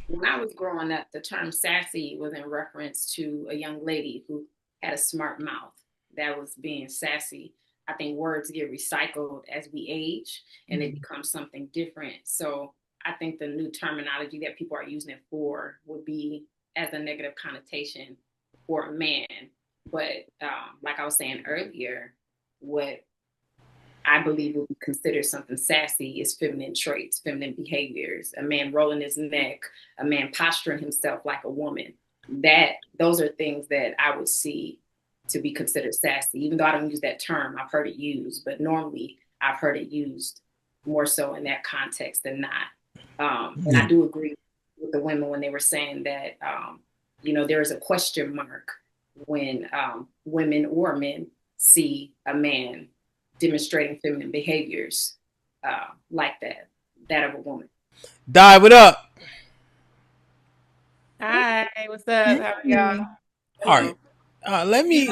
When I was growing up, the term sassy was in reference to a young lady who had a smart mouth that was being sassy. I think words get recycled as we age and they become something different. So I think the new terminology that people are using it for would be as a negative connotation for a man. But like I was saying earlier, what I believe would be considered something sassy is feminine traits, feminine behaviors, a man rolling his neck, a man posturing himself like a woman. That those are things that I would see to be considered sassy, even though I don't use that term. I've heard it used, but normally I've heard it used more so in that context than not. And I do agree with the women when they were saying that, there is a question mark when women or men see a man demonstrating feminine behaviors like that of a woman. Dive it up. Hi, what's up? How are y'all? All right. Let me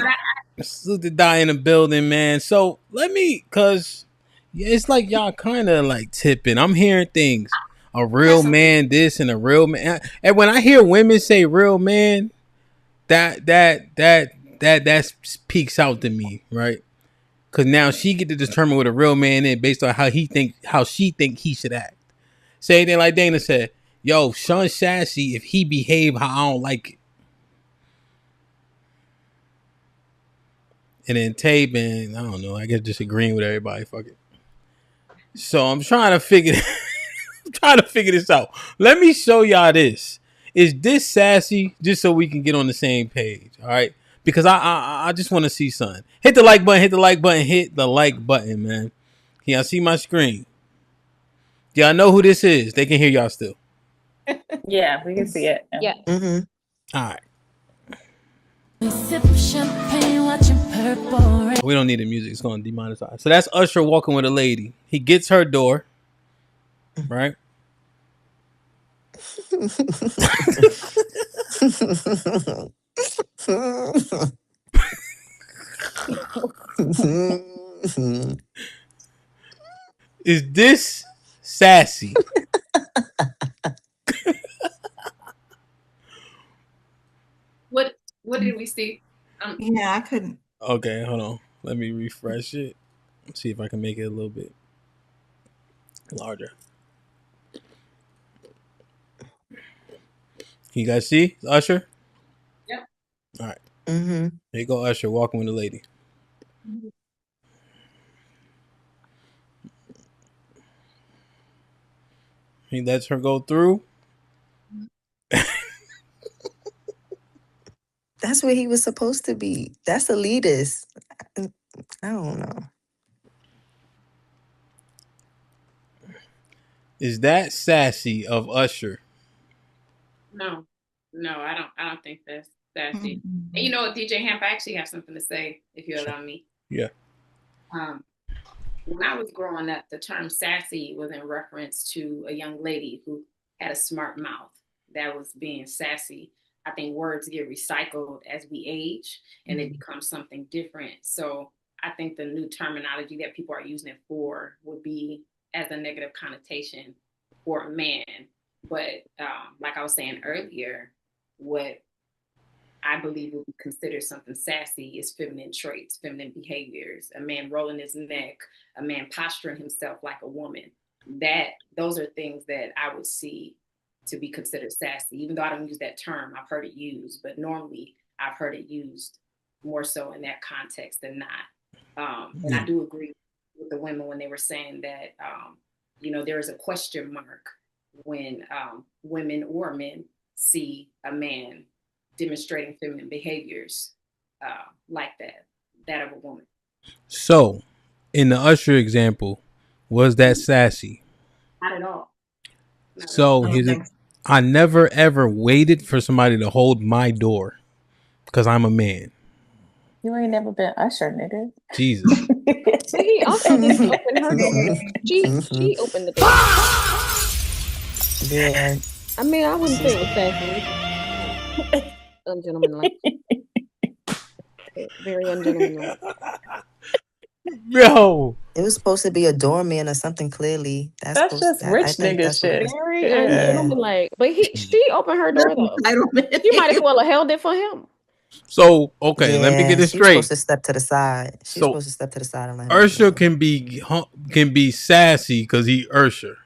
salute the die in the building, man. So let me, cause it's like y'all kind of like tipping. I'm hearing things. A real man, this and a real man. And when I hear women say "real man," that peaks out to me, right? Cause now she get to determine what a real man is based on how she think he should act. Say anything like Dana said. Yo, Sean Sassy, if he behave how I don't like it. And then Tay been, I don't know, I guess disagreeing with everybody. Fuck it. So I'm trying to figure this out. Let me show y'all this. Is this sassy? Just so we can get on the same page. All right. Because I just want to see something. Hit the like button, hit the like button, hit the like button, man. Can y'all see my screen? Do y'all know who this is? They can hear y'all still. Yeah, we can see it. Yeah. Mm-hmm. All right. We don't need the music. It's going to demonetize. So that's Usher walking with a lady. He gets her door. Right? Is this sassy? What did we see? Yeah, I couldn't. Okay, hold on. Let me refresh it. Let's see if I can make it a little bit larger. Can you guys see Usher? Yep. All right. Mm-hmm. There you go, Usher, walking with a lady. Mm-hmm. He lets her go through. That's where he was supposed to be. That's elitist. I don't know. Is that sassy of Usher? No, I don't think that's sassy. Mm-hmm. And you know what, DJ HAMP, I actually have something to say if you allow me. Yeah. When I was growing up, the term sassy was in reference to a young lady who had a smart mouth that was being sassy. I think words get recycled as we age and they become something different. So I think the new terminology that people are using it for would be as a negative connotation for a man. But like I was saying earlier, what I believe would be considered something sassy is feminine traits, feminine behaviors, a man rolling his neck, a man posturing himself like a woman. Those are things that I would see to be considered sassy, even though I don't use that term. I've heard it used, but normally I've heard it used more so in that context than not. And I do agree with the women when they were saying that, there is a question mark when women or men see a man demonstrating feminine behaviors like that of a woman. So, in the Usher example, was that sassy? Not at all. I never ever waited for somebody to hold my door because I'm a man. You ain't never been Usher, nigga. Jesus. He also didn't open her door. She opened the door. Yeah. I mean, I wouldn't say it was sassy. Ungentlemanlike. Very ungentlemanlike. Yo. It was supposed to be a doorman or something. Clearly, That's just I rich think nigga that's what it shit. was. Very Yeah. ungentlemanlike. But she opened her door though. Entitlement. She might as well have held it for him. So okay, let me get Yeah, this she was supposed straight. to step to the side. She was So supposed to step to the side and let him open the Usher door. can be sassy because he Usher.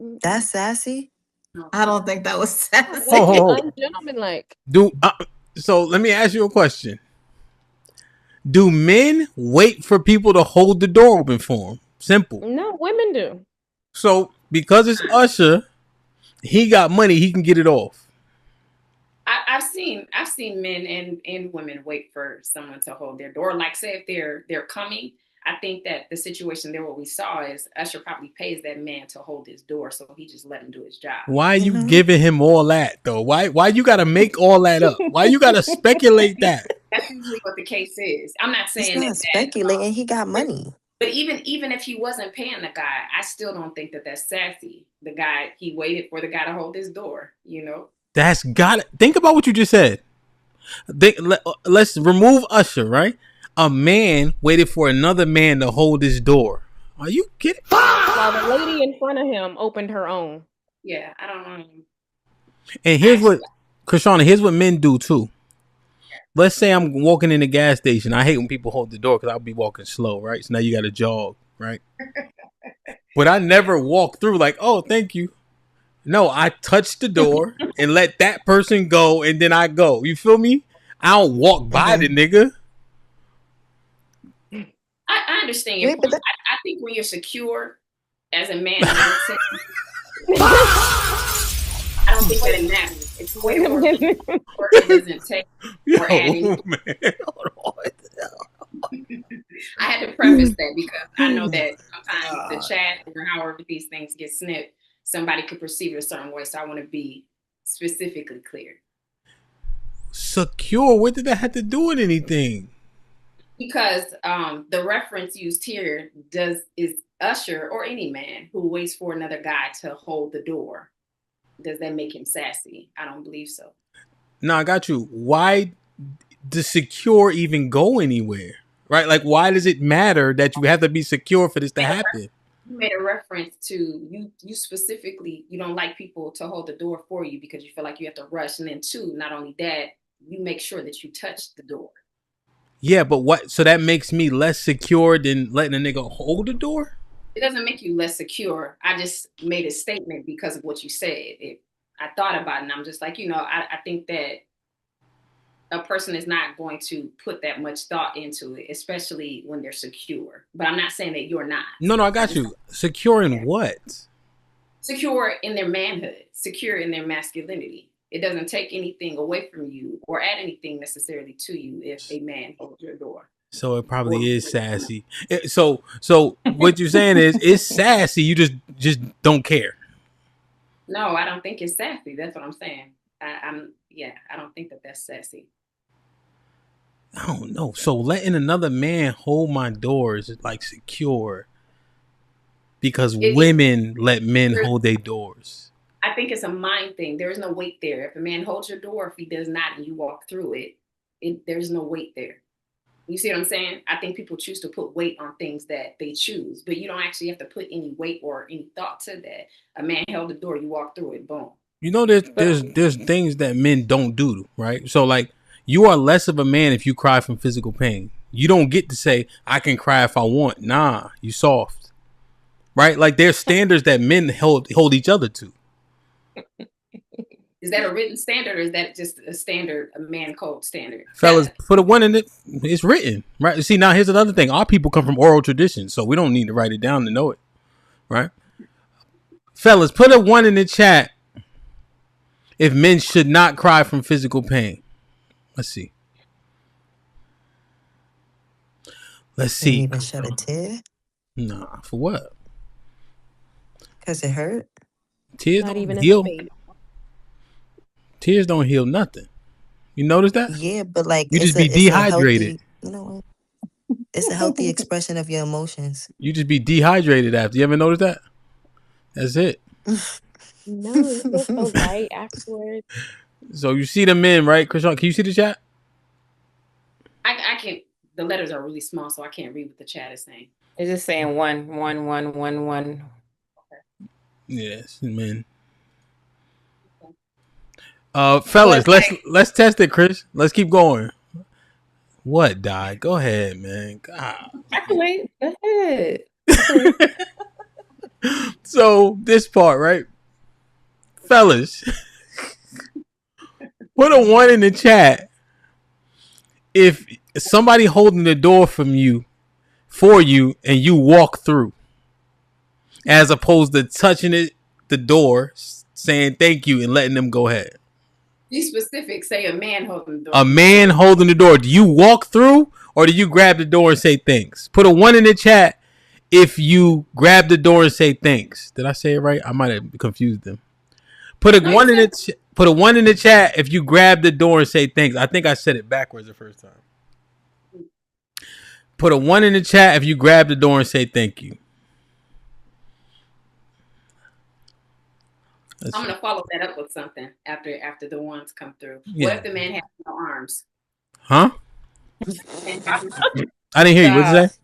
That's sassy. I don't think that was sassy. Oh. Ungentlemanlike. So let me ask you a question. Do men wait for people to hold the door open for them? Simple. No, women do. So because it's Usher, he got money, he can get it off. I've seen men and women wait for someone to hold their door. Like, say if they're coming, I think that the situation there, what we saw is Usher probably pays that man to hold his door, so he just let him do his job. Why you giving him all that though? Why you gotta make all that up? Why you gotta speculate that? That's usually what the case is. I'm not saying He's not speculating. He got money. But even if he wasn't paying the guy, I still don't think that that's sassy. The guy, he waited for the guy to hold his door, you know? That's got it. Think about what you just said. Let's remove Usher, right? A man waited for another man to hold his door. Are you kidding? While the lady in front of him opened her own. Yeah, I don't know. And here's what, Krishana, here's what men do too. Let's say I'm walking in the gas station. I hate when people hold the door because I'll be walking slow, right? So now you got to jog, right? But I never walk through like, oh, thank you. No, I touch the door and let that person go, and then I go. You feel me? I don't walk by the nigga. I understand your point. I think when you're secure as a man, I don't think that it matters. It's way more work it doesn't take for adding. I had to preface that because I know that sometimes the chat or however these things get snipped, somebody could perceive it a certain way. So I want to be specifically clear. Secure? What did that have to do with anything? Because the reference used here is Usher or any man who waits for another guy to hold the door. Does that make him sassy? I don't believe so. No, I got you. Why does secure even go anywhere? Right? Like, why does it matter that you have to be secure for this to happen? You made a reference to you specifically, you don't like people to hold the door for you because you feel like you have to rush. And then two, not only that, you make sure that you touch the door. Yeah, but what? So that makes me less secure than letting a nigga hold the door? It doesn't make you less secure. I just made a statement because of what you said. I thought about it and I'm just like, I think that a person is not going to put that much thought into it, especially when they're secure. But I'm not saying that you're not. No, I got you. Secure in what? Secure in their manhood, secure in their masculinity. It doesn't take anything away from you or add anything necessarily to you if a man holds your door. So it probably is sassy. So what you're saying is it's sassy. You just don't care. No, I don't think it's sassy. That's what I'm saying. I don't think that that's sassy. I don't know. So letting another man hold my door is like secure because women let men hold their doors. I think it's a mind thing. There is no weight there. If a man holds your door, if he does not and you walk through it, there's no weight there. You see what I'm saying? I think people choose to put weight on things that they choose, but you don't actually have to put any weight or any thought to that. A man held the door, you walk through it, boom. You know, there's things that men don't do, right? So like, you are less of a man if you cry from physical pain. You don't get to say, I can cry if I want. Nah, you soft. Right? Like there's standards that men hold each other to. Is that a written standard or is that just a standard, a man code standard? Fellas, put a one in it. It's written, right? See, now here's another thing. Our people come from oral tradition, so we don't need to write it down to know it, right? Fellas, put a one in the chat if men should not cry from physical pain. Let's see. Didn't even shed a tear? Nah, for what? Because it hurt? Tears not don't even heal. Tears don't heal nothing. You notice that? Yeah, but like you just be dehydrated. You know what? It's a healthy expression of your emotions. You just be dehydrated after. You ever notice that? That's it. No, it feels so right afterwards. So you see the men, right, Krishan? Can you see the chat? I can the letters are really small, so I can't read what the chat is saying. It's just saying 1, 1, 1, 1, 1. Yes, man. Fellas, let's test it, Chris. Let's keep going. What died? Go ahead, man. God. I can wait. Go ahead. So this part, right? Fellas, put a 1 in the chat if somebody holding the door for you and you walk through, as opposed to touching the door, saying thank you and letting them go ahead. Be specific. Say a man holding the door. A man holding the door. Do you walk through or do you grab the door and say thanks? Put a 1 in the chat if you grab the door and say thanks. Did I say it right? I might have confused them. Put a 1 in the chat if you grab the door and say thanks. I think I said it backwards the first time. Put a 1 in the chat if you grab the door and say thank you. I'm gonna follow that up with something after the ones come through. Yeah. What if the man has no arms? Huh? I didn't hear you. What'd you say?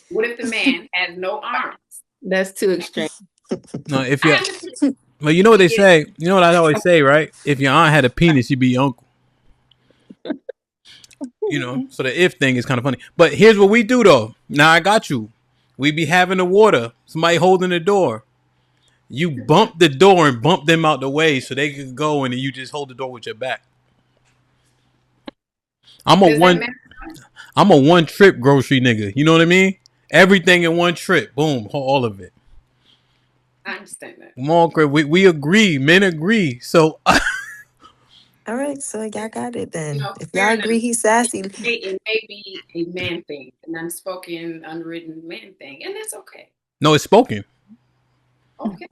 What if the man has no arms? That's too extreme. No, if you well, you know what they say. You know what I always say, right? If your aunt had a penis, you'd be your uncle. You know, so the if thing is kind of funny. But here's what we do though. Now I got you. We be having the water. Somebody holding the door. You bump the door and bump them out the way so they can go, and then you just hold the door with your back. I'm a one trip grocery nigga. You know what I mean? Everything in one trip. Boom. All of it. I understand that. Come on, Chris. We agree. Men agree. So All right, so y'all got it then. You know, If y'all agree he's sassy. It may be a man thing, an unspoken, unwritten man thing, and that's okay. no, it's spoken. Okay.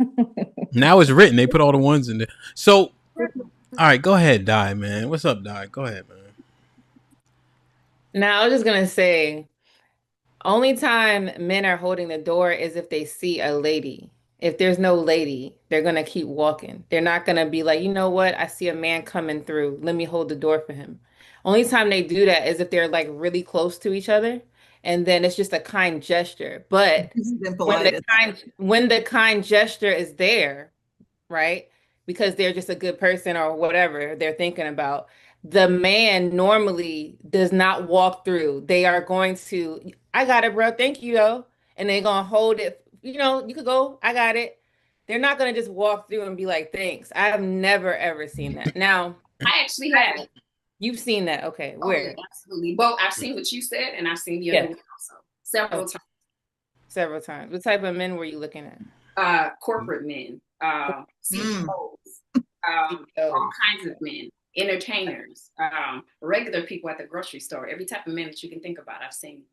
Now it's written. They put all the ones in there. So, all right, go ahead, Di, man. What's up, Di? Go ahead, man. Now, I was just going to say, only time men are holding the door is if they see a lady. If there's no lady, they're going to keep walking. They're not going to be like, you know what? I see a man coming through. Let me hold the door for him. Only time they do that is if they're like really close to each other. And then it's just a kind gesture. But when the kind gesture is there, right? Because they're just a good person or whatever they're thinking about, the man normally does not walk through. They are going to, I got it, bro. Thank you, though. And they're going to hold it. You know, you could go. I got it. They're not going to just walk through and be like, thanks. I have never, ever seen that. Now, I actually have. You've seen that. Okay. Where? Yeah, absolutely. Well, I've seen what you said, and I've seen the other one also. Several times. What type of men were you looking at? Corporate men, CEOs, all kinds of men, entertainers, regular people at the grocery store. Every type of man that you can think about, I've seen.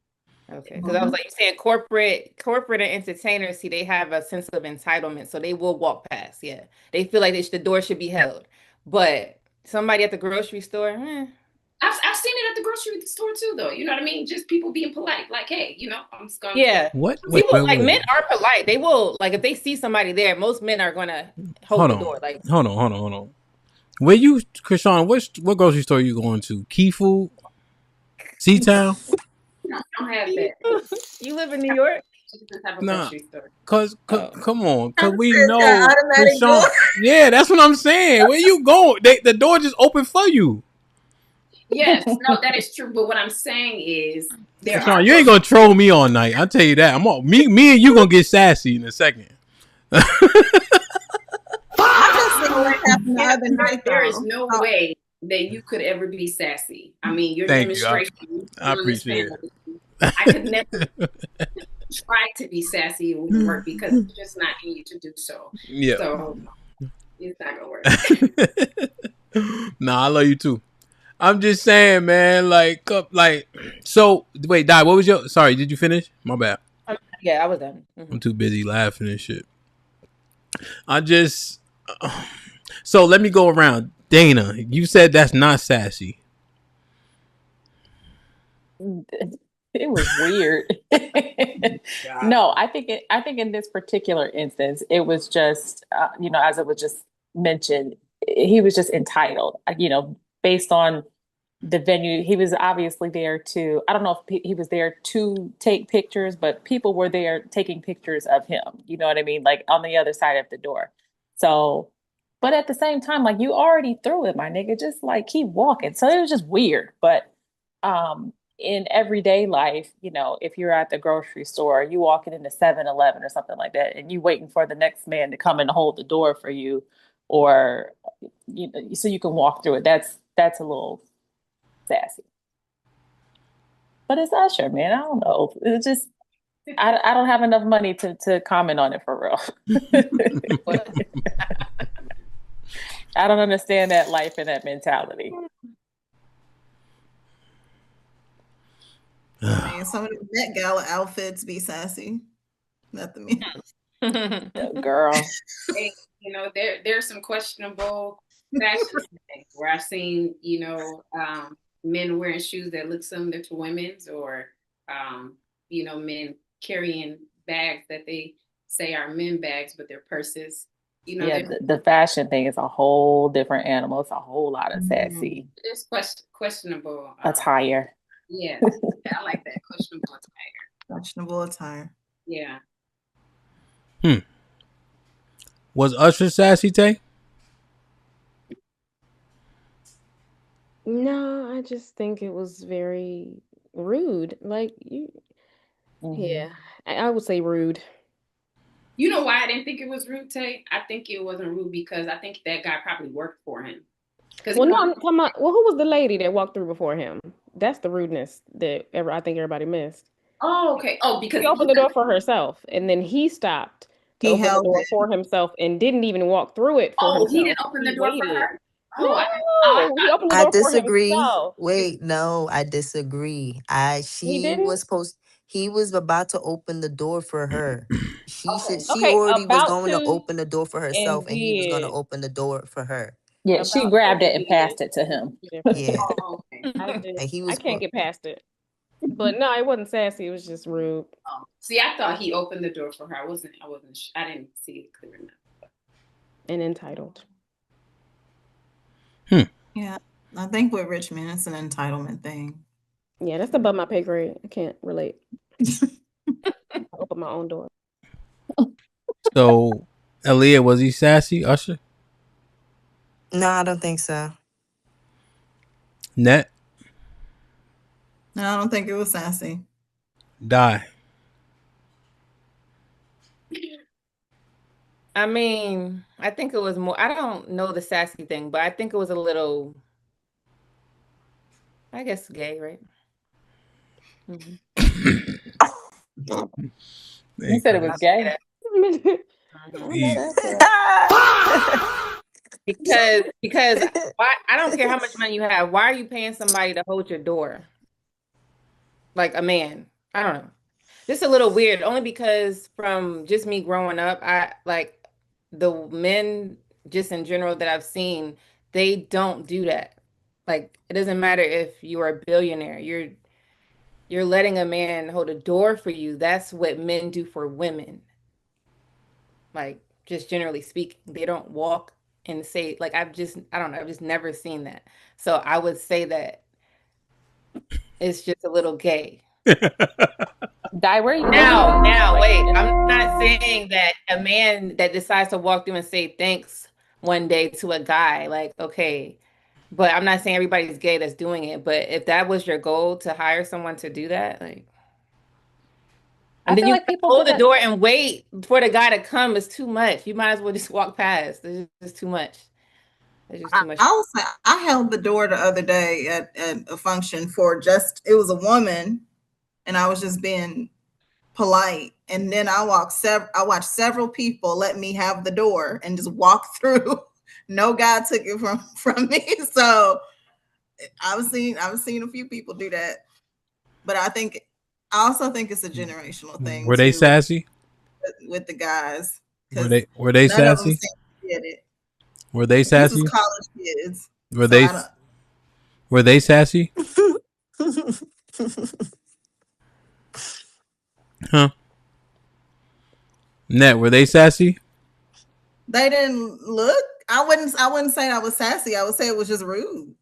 Okay, because I was like, you saying corporate and entertainers, see, they have a sense of entitlement, so they will walk past. Yeah, they feel like the door should be held. But somebody at the grocery store, I've seen it at the grocery store too, though. You know what I mean? Just people being polite, like, hey, you know, I'm just gonna. Yeah. What? People men are polite. They will, like, if they see somebody there, most men are gonna hold the door. Like, hold on. Where you, Krishan? What grocery store are you going to? Key Food, Seatown. No, I don't have that. You live in New York? Nah, cause come on, cause we know Krishan. Yeah, that's what I'm saying. Where you going? The door just opened for you. Yes, no, that is true. But what I'm saying is, Krishan, you ain't gonna troll me all night. I'll tell you that. Me and you gonna get sassy in a second. There is no way that you could ever be sassy. I mean, your demonstration. I appreciate it. I could never try to be sassy. It wouldn't work because it's just not in you to do so. Yeah. So it's not gonna work. Nah, I love you too. I'm just saying, man. Like, so wait, Di, what was your? Sorry, did you finish? My bad. Yeah, I was done. Mm-hmm. I'm too busy laughing and shit. So let me go around. Dana, you said that's not sassy. It was weird. No, I think in this particular instance, it was just, as it was just mentioned, he was just entitled, based on the venue. He was obviously there to, I don't know if he was there to take pictures, but people were there taking pictures of him. You know what I mean? Like on the other side of the door. So, but at the same time, like you already threw it, my nigga, just like keep walking. So it was just weird. But in everyday life, you know, if you're at the grocery store, you walking into 7-Eleven or something like that, and you waiting for the next man to come and hold the door for you, or you know, so you can walk through it. That's a little sassy. But it's Usher, man. I don't know. It's just I don't have enough money to comment on it for real. I don't understand that life and that mentality. I mean, some of the Met Gala outfits be sassy. Not the me. Girl. Hey, you know, there's some questionable fashion where I've seen, you know, men wearing shoes that look similar to women's, or you know, men carrying bags that they say are men bags, but they're purses. You know, yeah, the fashion thing is a whole different animal. It's a whole lot of sassy. It's questionable attire. Yeah, I like that. Questionable attire. Questionable attire. Yeah. Was Usher sassy, Tay? No, I just think it was very rude. Like you, yeah, I would say rude. You know why I didn't think it was rude, Tay? I think it wasn't rude because I think that guy probably worked for him. Well, no, I'm talking about, well, who was the lady that walked through before him? That's the rudeness that I think everybody missed. Oh, okay. Oh, because she opened the door for herself, and then he stopped to open the door for himself and didn't even walk through it for himself. He didn't open the door for her? Oh, he opened the door I disagree. for himself. Wait, no, I disagree. He was about to open the door for her. She already was going to open the door for herself, and he was going to open the door for her. Yeah, she grabbed it and passed it to him. Yeah. I can't get past it. But no, it wasn't sassy. It was just rude. Oh. See, I thought he opened the door for her. I didn't see it clear enough. And entitled. Yeah, I think with Richmond, it's an entitlement thing. Yeah, that's above my pay grade. I can't relate. I open my own door. So, Aaliyah, was he sassy, Usher? No, I don't think so. Net? No, I don't think it was sassy. Die. I mean, I think it was more, I don't know the sassy thing, but I think it was a little, I guess, gay, right? You said it was gay. Because why, I don't care how much money you have. Why are you paying somebody to hold your door? Like a man. I don't know. Just a little weird, only because from just me growing up, I like the men just in general that I've seen, they don't do that. Like it doesn't matter if you are a billionaire, you're letting a man hold a door for you. That's what men do for women. Like just generally speaking, they don't walk and say, like, I don't know, I've just never seen that. So I would say that it's just a little gay. Die, where you now, wait. I'm not saying that a man that decides to walk through and say thanks one day to a guy, like, okay, but I'm not saying everybody's gay that's doing it. But if that was your goal to hire someone to do that, like, and then you like people hold the door and wait for the guy to come is too much. You might as well just walk past. It's just too much. It's just too much. I held the door the other day at a function for it was a woman, and I was just being polite. And then I watched several people let me have the door and just walk through. No guy took it from me. So I've seen a few people do that. But I also think it's a generational thing. Were they sassy? With the guys. Were they sassy? Were they sassy? This was college kids. Were they sassy? Huh? Net, were they sassy? They didn't look. I wouldn't say I was sassy. I would say it was just rude.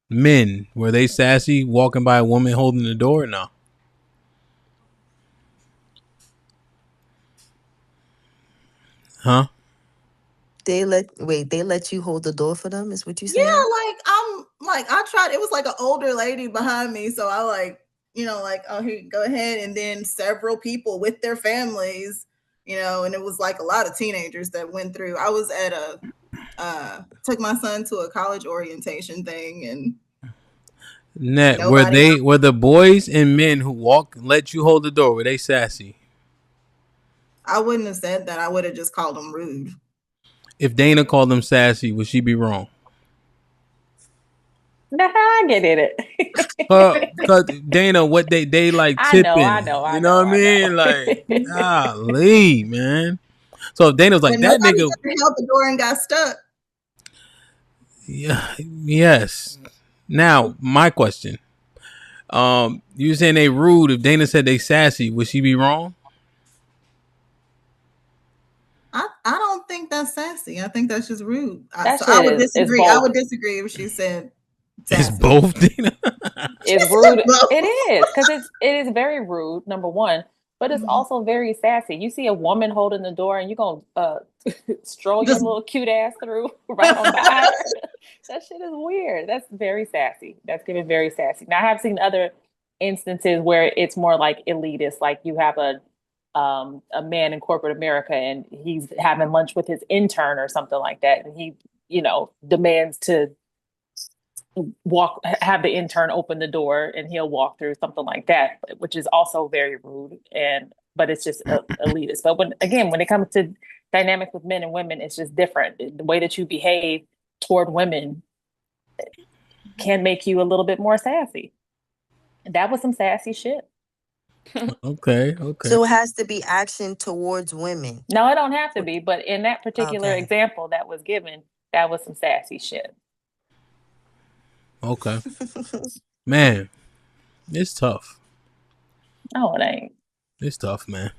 Men, were they sassy walking by a woman holding the door? No. Huh? They let you hold the door for them, is what you saying? Yeah, I tried, it was like an older lady behind me, so I oh, here, go ahead. And then several people with their families, and it was like a lot of teenagers that went through. I was at took my son to a college orientation thing, and Net, were the boys and men who let you hold the door, were they sassy? I wouldn't have said that. I would have just called them rude. If Dana called them sassy, would she be wrong? Nah, I get it. Cause Dana, what they like tipping. I know. You know what I mean? Like, golly, man. So if Dana's like, that nigga held the door and got stuck. Yeah. Yes. Now, my question. You saying they rude. If Dana said they sassy, would she be wrong? I don't think that's sassy. I think that's just rude. I would disagree. I would disagree if she said sassy. It's both, Dana. It's rude. It is, because it is very rude, number one, but it's also very sassy. You see a woman holding the door and you're gonna stroll your little cute ass through right on by her. That shit is weird. That's very sassy. That's giving very sassy. Now I have seen other instances where it's more like elitist, like you have a man in corporate America and he's having lunch with his intern or something like that, and he, demands to have the intern open the door and he'll walk through, something like that, which is also very rude, but it's just elitist. But when it comes to dynamics with men and women, it's just different. The way that you behave toward women can make you a little bit more sassy. That was some sassy shit. Okay. So it has to be action towards women. No, it don't have to be, but in that particular example that was given, that was some sassy shit. Okay. Man, it's tough. No, it ain't. It's tough, man.